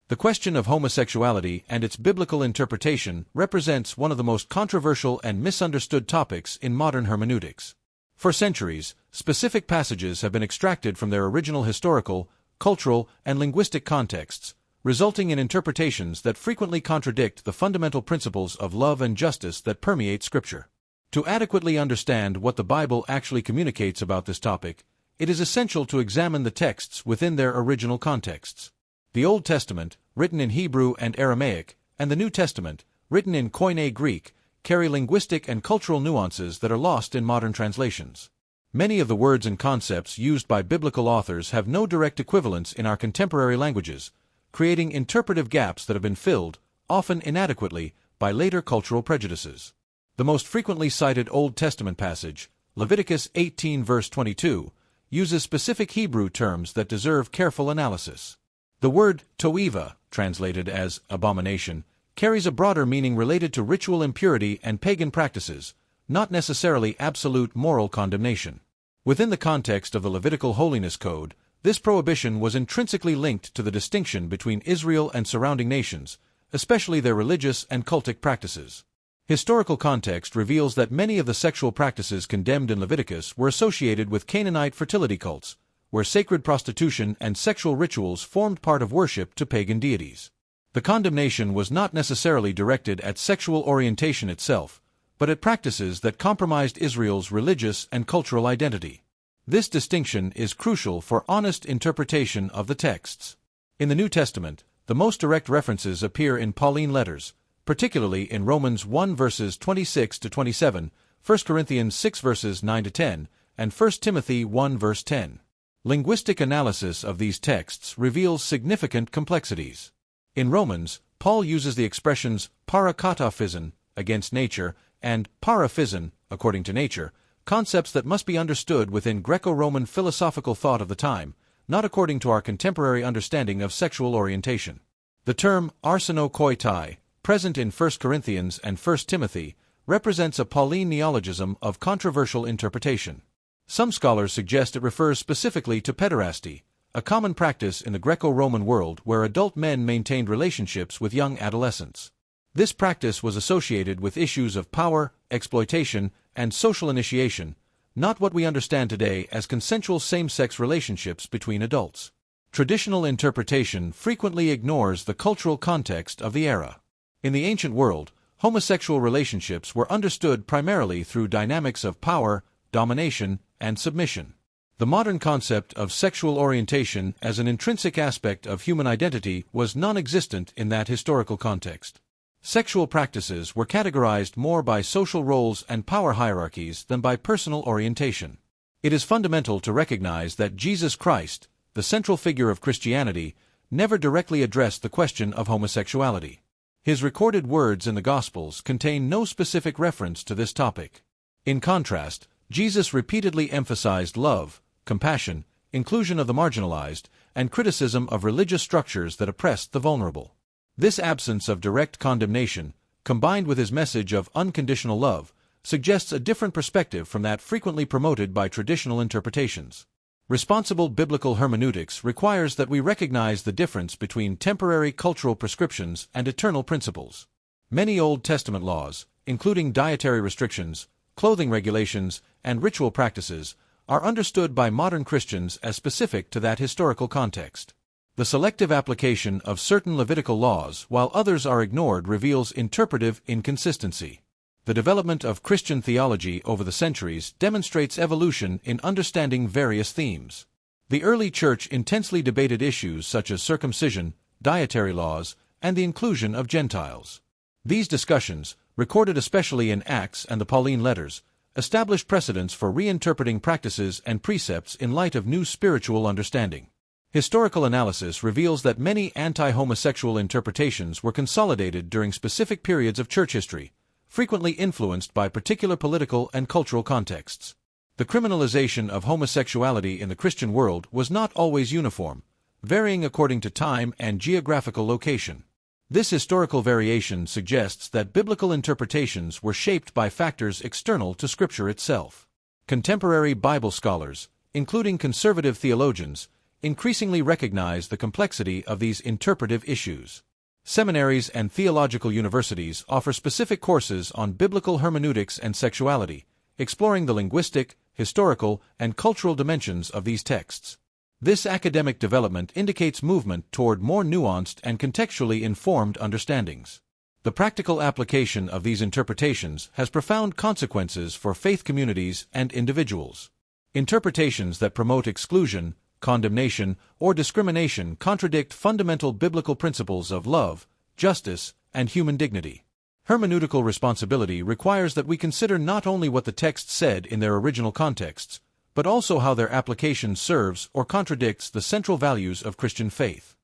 The question of homosexuality and its biblical interpretation represents one of the most controversial and misunderstood topics in modern hermeneutics. For centuries, specific passages have been extracted from their original historical, cultural, and linguistic contexts, resulting in interpretations that frequently contradict the fundamental principles of love and justice that permeate Scripture. To adequately understand what the Bible actually communicates about this topic, it is essential to examine the texts within their original contexts. The Old Testament, written in Hebrew and Aramaic, and the New Testament, written in Koine Greek, carry linguistic and cultural nuances that are lost in modern translations. Many of the words and concepts used by biblical authors have no direct equivalence in our contemporary languages, creating interpretive gaps that have been filled, often inadequately, by later cultural prejudices. The most frequently cited Old Testament passage, Leviticus 18 verse 22, uses specific Hebrew terms that deserve careful analysis. The word toeva, translated as abomination, carries a broader meaning related to ritual impurity and pagan practices, not necessarily absolute moral condemnation. Within the context of the Levitical Holiness Code, this prohibition was intrinsically linked to the distinction between Israel and surrounding nations, especially their religious and cultic practices. Historical context reveals that many of the sexual practices condemned in Leviticus were associated with Canaanite fertility cults, where sacred prostitution and sexual rituals formed part of worship to pagan deities. The condemnation was not necessarily directed at sexual orientation itself, but at practices that compromised Israel's religious and cultural identity. This distinction is crucial for honest interpretation of the texts. In the New Testament, the most direct references appear in Pauline letters, particularly in Romans 1 verses 26 to 27, 1 Corinthians 6 verses 9 to 10, and 1 Timothy 1 verse 10. Linguistic analysis of these texts reveals significant complexities. In Romans, Paul uses the expressions parakataphizon, against nature, and paraphizon, according to nature, concepts that must be understood within Greco-Roman philosophical thought of the time, not according to our contemporary understanding of sexual orientation. The term arsenokoitai, present in 1 Corinthians and 1 Timothy, represents a Pauline neologism of controversial interpretation. Some scholars suggest it refers specifically to pederasty, a common practice in the Greco-Roman world where adult men maintained relationships with young adolescents. This practice was associated with issues of power, exploitation, and social initiation, not what we understand today as consensual same-sex relationships between adults. Traditional interpretation frequently ignores the cultural context of the era. In the ancient world, homosexual relationships were understood primarily through dynamics of power, domination, and submission. The modern concept of sexual orientation as an intrinsic aspect of human identity was non-existent in that historical context. Sexual practices were categorized more by social roles and power hierarchies than by personal orientation. It is fundamental to recognize that Jesus Christ, the central figure of Christianity, never directly addressed the question of homosexuality. His recorded words in the Gospels contain no specific reference to this topic. In contrast, Jesus repeatedly emphasized love, compassion, inclusion of the marginalized, and criticism of religious structures that oppressed the vulnerable. This absence of direct condemnation, combined with his message of unconditional love, suggests a different perspective from that frequently promoted by traditional interpretations. Responsible biblical hermeneutics requires that we recognize the difference between temporary cultural prescriptions and eternal principles. Many Old Testament laws, including dietary restrictions, clothing regulations, and ritual practices, are understood by modern Christians as specific to that historical context. The selective application of certain Levitical laws while others are ignored reveals interpretive inconsistency. The development of Christian theology over the centuries demonstrates evolution in understanding various themes. The early church intensely debated issues such as circumcision, dietary laws, and the inclusion of Gentiles. These discussions, recorded especially in Acts and the Pauline letters, established precedents for reinterpreting practices and precepts in light of new spiritual understanding. Historical analysis reveals that many anti-homosexual interpretations were consolidated during specific periods of church history, frequently influenced by particular political and cultural contexts. The criminalization of homosexuality in the Christian world was not always uniform, varying according to time and geographical location. This historical variation suggests that biblical interpretations were shaped by factors external to Scripture itself. Contemporary Bible scholars, including conservative theologians, increasingly recognize the complexity of these interpretive issues. Seminaries and theological universities offer specific courses on biblical hermeneutics and sexuality, exploring the linguistic, historical, and cultural dimensions of these texts. This academic development indicates movement toward more nuanced and contextually informed understandings. The practical application of these interpretations has profound consequences for faith communities and individuals. Interpretations that promote exclusion, condemnation, or discrimination contradict fundamental biblical principles of love, justice, and human dignity. Hermeneutical responsibility requires that we consider not only what the text said in their original contexts, but also how their application serves or contradicts the central values of Christian faith.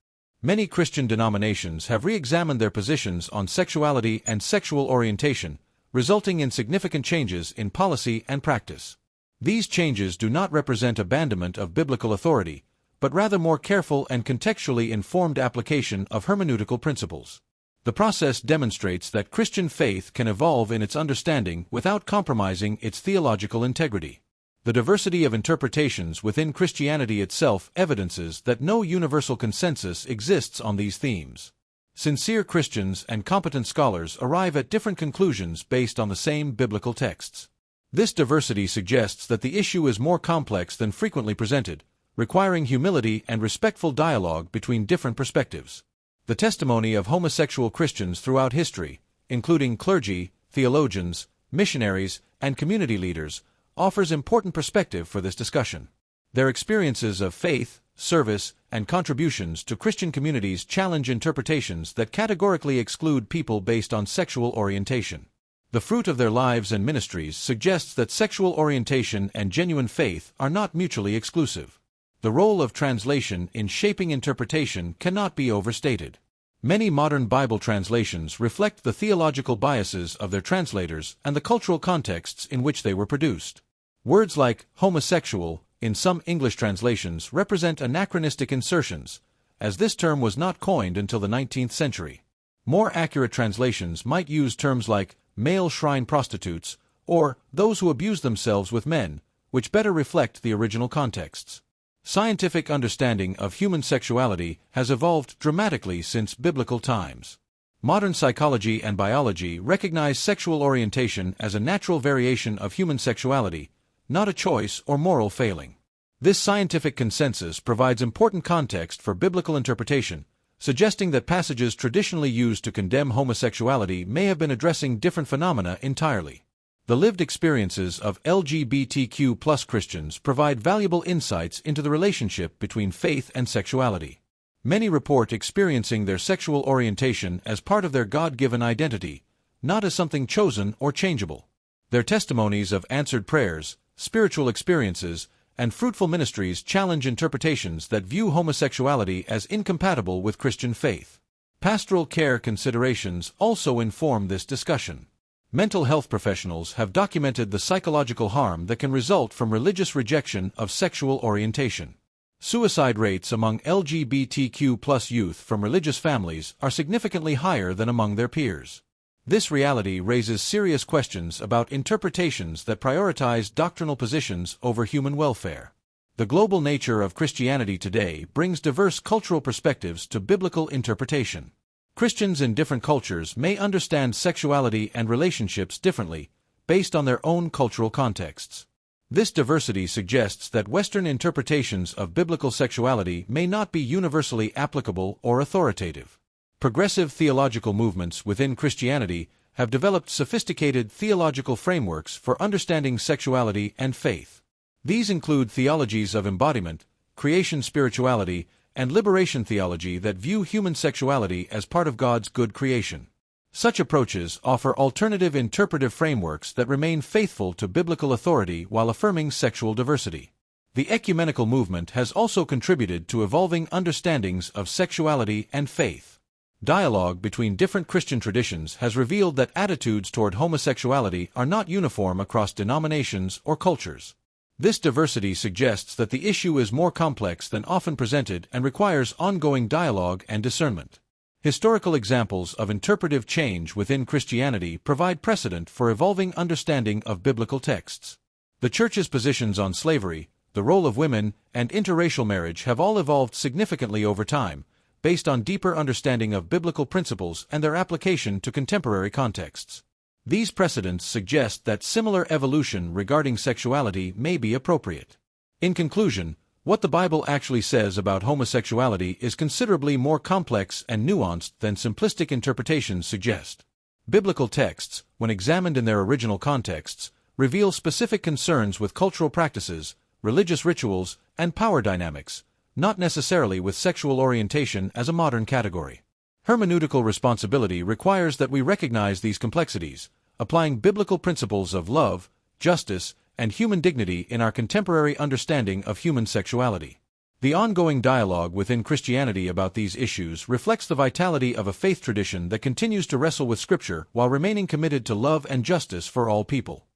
Many Christian denominations have re-examined their positions on sexuality and sexual orientation, resulting in significant changes in policy and practice. These changes do not represent abandonment of biblical authority, but rather more careful and contextually informed application of hermeneutical principles. The process demonstrates that Christian faith can evolve in its understanding without compromising its theological integrity. The diversity of interpretations within Christianity itself evidences that no universal consensus exists on these themes. Sincere Christians and competent scholars arrive at different conclusions based on the same biblical texts. This diversity suggests that the issue is more complex than frequently presented, requiring humility and respectful dialogue between different perspectives. The testimony of homosexual Christians throughout history, including clergy, theologians, missionaries, and community leaders, offers important perspective for this discussion. Their experiences of faith, service, and contributions to Christian communities challenge interpretations that categorically exclude people based on sexual orientation. The fruit of their lives and ministries suggests that sexual orientation and genuine faith are not mutually exclusive. The role of translation in shaping interpretation cannot be overstated. Many modern Bible translations reflect the theological biases of their translators and the cultural contexts in which they were produced. Words like homosexual in some English translations represent anachronistic insertions, as this term was not coined until the 19th century. More accurate translations might use terms like male shrine prostitutes or those who abuse themselves with men, which better reflect the original contexts. Scientific understanding of human sexuality has evolved dramatically since biblical times. Modern psychology and biology recognize sexual orientation as a natural variation of human sexuality, not a choice or moral failing. This scientific consensus provides important context for biblical interpretation, suggesting that passages traditionally used to condemn homosexuality may have been addressing different phenomena entirely. The lived experiences of LGBTQ+ Christians provide valuable insights into the relationship between faith and sexuality. Many report experiencing their sexual orientation as part of their God-given identity, not as something chosen or changeable. Their testimonies of answered prayers, spiritual experiences, and fruitful ministries challenge interpretations that view homosexuality as incompatible with Christian faith. Pastoral care considerations also inform this discussion. Mental health professionals have documented the psychological harm that can result from religious rejection of sexual orientation. Suicide rates among LGBTQ+ youth from religious families are significantly higher than among their peers. This reality raises serious questions about interpretations that prioritize doctrinal positions over human welfare. The global nature of Christianity today brings diverse cultural perspectives to biblical interpretation. Christians in different cultures may understand sexuality and relationships differently, based on their own cultural contexts. This diversity suggests that Western interpretations of biblical sexuality may not be universally applicable or authoritative. Progressive theological movements within Christianity have developed sophisticated theological frameworks for understanding sexuality and faith. These include theologies of embodiment, creation spirituality, and liberation theology that view human sexuality as part of God's good creation. Such approaches offer alternative interpretive frameworks that remain faithful to biblical authority while affirming sexual diversity. The ecumenical movement has also contributed to evolving understandings of sexuality and faith. Dialogue between different Christian traditions has revealed that attitudes toward homosexuality are not uniform across denominations or cultures. This diversity suggests that the issue is more complex than often presented and requires ongoing dialogue and discernment. Historical examples of interpretive change within Christianity provide precedent for evolving understanding of biblical texts. The Church's positions on slavery, the role of women, and interracial marriage have all evolved significantly over time, based on deeper understanding of biblical principles and their application to contemporary contexts. These precedents suggest that similar evolution regarding sexuality may be appropriate. In conclusion, what the Bible actually says about homosexuality is considerably more complex and nuanced than simplistic interpretations suggest. Biblical texts, when examined in their original contexts, reveal specific concerns with cultural practices, religious rituals, and power dynamics, not necessarily with sexual orientation as a modern category. Hermeneutical responsibility requires that we recognize these complexities, applying biblical principles of love, justice, and human dignity in our contemporary understanding of human sexuality. The ongoing dialogue within Christianity about these issues reflects the vitality of a faith tradition that continues to wrestle with Scripture while remaining committed to love and justice for all people.